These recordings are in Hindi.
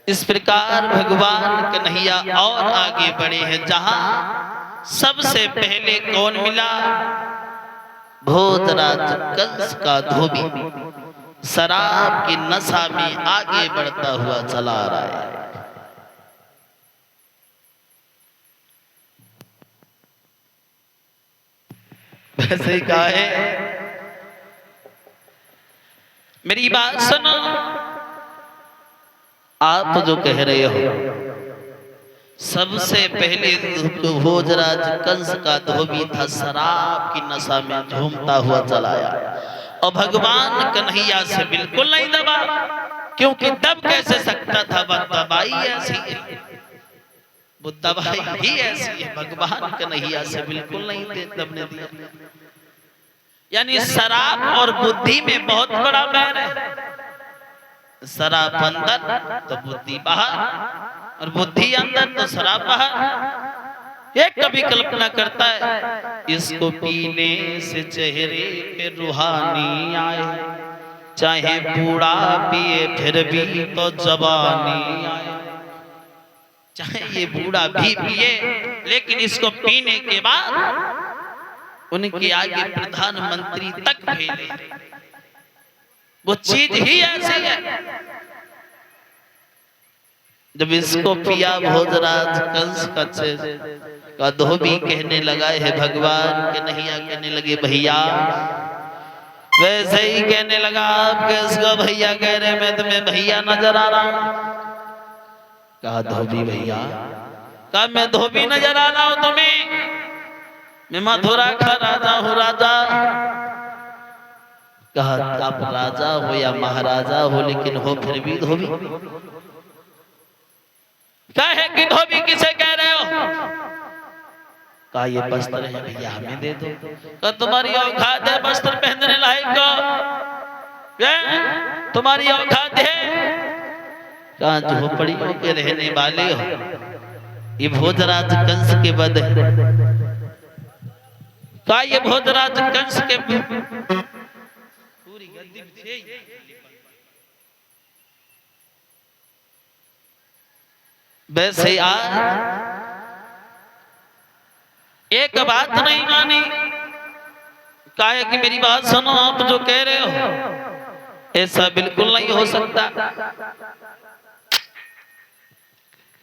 इस प्रकार भगवान कन्हैया और आगे बढ़े हैं, जहां सबसे पहले कौन मिला? भोजराज कंस का धोबी शराब की नशा में आगे बढ़ता हुआ चला रहा है। वैसे ही कहा है, मेरी बात सुनो, आप जो कह रहे हो, सबसे पहले भोजराज कंस का धोबी था, शराब की नशा में झूमता हुआ चलाया और भगवान कन्हैया से बिल्कुल नहीं दबा, क्योंकि दब कैसे सकता था? वह दबाई ऐसी है, वो दबाई ही ऐसी है, भगवान कन्हैया से बिल्कुल नहीं दबने दिया। यानी शराब और बुद्धि में बहुत बड़ा बैर है। शराब अंदर तो बुद्धि बाहर, और बुद्धि अंदर तो शराब बाहर। एक कभी कल्पना करता है, इसको पीने से चेहरे पे रूहानी आए, चाहे बूढ़ा पिए फिर भी तो जवानी आए। चाहे ये बूढ़ा भी पिए, लेकिन इसको पीने के बाद उनके आगे प्रधानमंत्री तक फेले, वो चीज ही ऐसी है। जब इसको पिया भोजराज कंस का धोबी कहने लगा है भगवान कन्हैया, कहने लगे भैया, वैसे ही कहने लगा, आप किसको भैया कह रहे? मैं तुम्हें भैया नजर आ रहा हूं। कहा धोबी भैया? कहा मैं धोबी नजर आ रहा हूं तुम्हें? मैं मथुरा का राजा हूं, राजा। कहा आप राजा हो या महाराजा हो, लेकिन हो फिर भी धोबी। कहे कि धोबी किसे कह रहे हो? कहा ये वस्त्र है भैया, हमें दे दो। कहा तुम्हारी औकात है वस्त्र पहनने लायक को? तुम्हारी औकात है? कहा झोपड़ियों के रहने वाले हो, ये भोजराज कंस के वध है। कहा ये भोजराज कंस के पूरी गद्दी वैसे आज एक बात नहीं मानी। कहा कि मेरी बात सुनो, आप जो कह रहे हो ऐसा बिल्कुल नहीं हो सकता।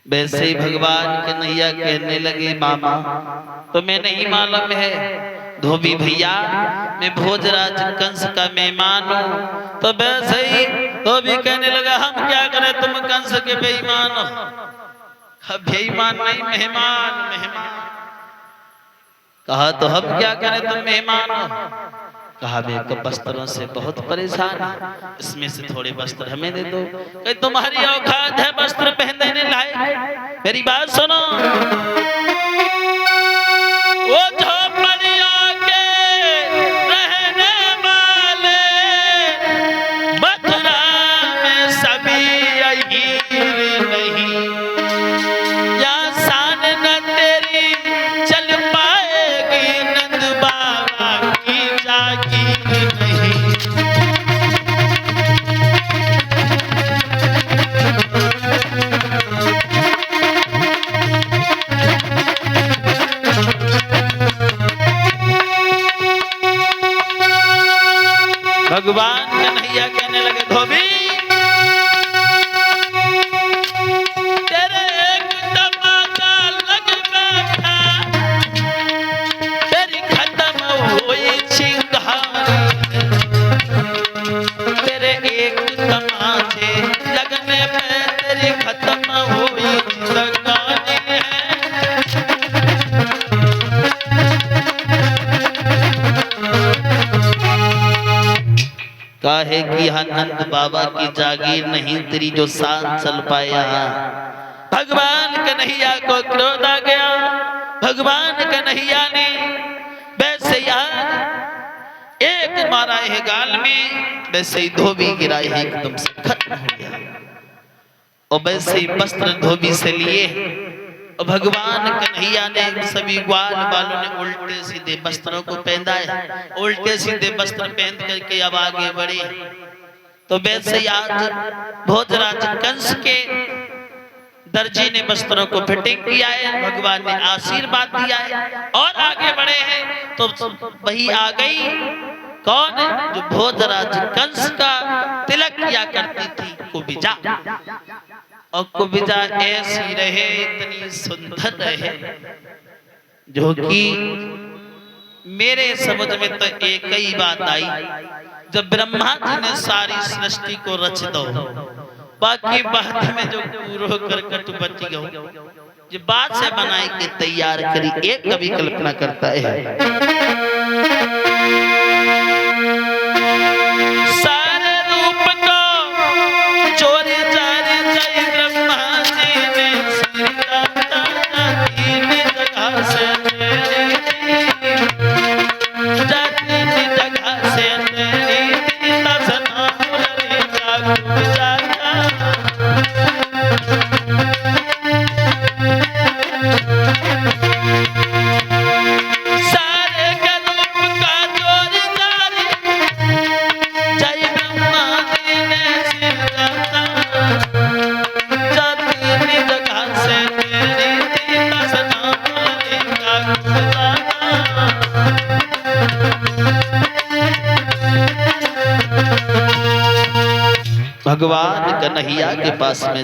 वैसे ही भगवान कन्हैया कहने लगे मामा तुम्हें नहीं मालूम है धोबी भैया, मैं भोजराज कंस का मेहमान हूँ। तो वैसे ही धोबी कहने लगा हम क्या करें, तुम कंस के बेईमान हो। बेईमान नहीं, मेहमान मेहमान। कहा तो हम क्या करें, तुम मेहमान हो। कहा मैं तो वस्त्रों से बहुत परेशान हूं, इसमें से थोड़े वस्त्र हमें दे दो। कहीं तुम्हारी औकात है वस्त्र पहनने लायक? मेरी बात सुनो, वो झोपड़ियों के रहने वाले मथुरा में सभी अहीर नहीं, या शान न तेरी चल पाएगी, नंद बाबा की जागीर नहीं। भगवान कन्हैया कहने लगे धोबी तेरे एक तमाचा लग बैठा, तेरी खत्म हुई चिंगारी। तेरे एक तमाचे लगने पे तेरी खत्म हुई चिंगारी है। काहे कि यहाँ नंद बाबा की जागीर नहीं तेरी जो शान चल पाया। भगवान कन्हैया को क्रोध आ गया। भगवान कन्हैया ने वैसे यार एक मारा है गाल में, वैसे ही धोबी गिरा है, एकदम से खत्म हो गया। और वैसे ही वस्त्र धोबी से लिए और भगवान कन्हैया ने सभी ग्वाल वालों ने उल्टे सीधे वस्त्रों को पहना है। उल्टे सीधे वस्त्र पहन करके अब आगे बढ़े। तो वैसे आज भोजराज कंस के दर्जी ने वस्त्रों को फिटिंग किया है, भगवान ने आशीर्वाद दिया है और आगे बढ़े हैं तो वही आ गई कौन, जो भोजराज कंस का तिलक किया करती थी, कुबिजा। और कुबिजा ऐसी रहे, इतनी सुंदर रहे, जो कि मेरे समझ में तो एक ही बात आई, जब ब्रह्मा जी ने सारी सृष्टि को रच दो, बाकी बाद में जो पूरो करकट बच गयो, जो बात से बनाई के तैयार करी, एक कवि कल्पना करता है सारे रूप को चोरी जारी जय ब्रह्मा जी ने तीन जगह से भगवान कन्हैया के पास में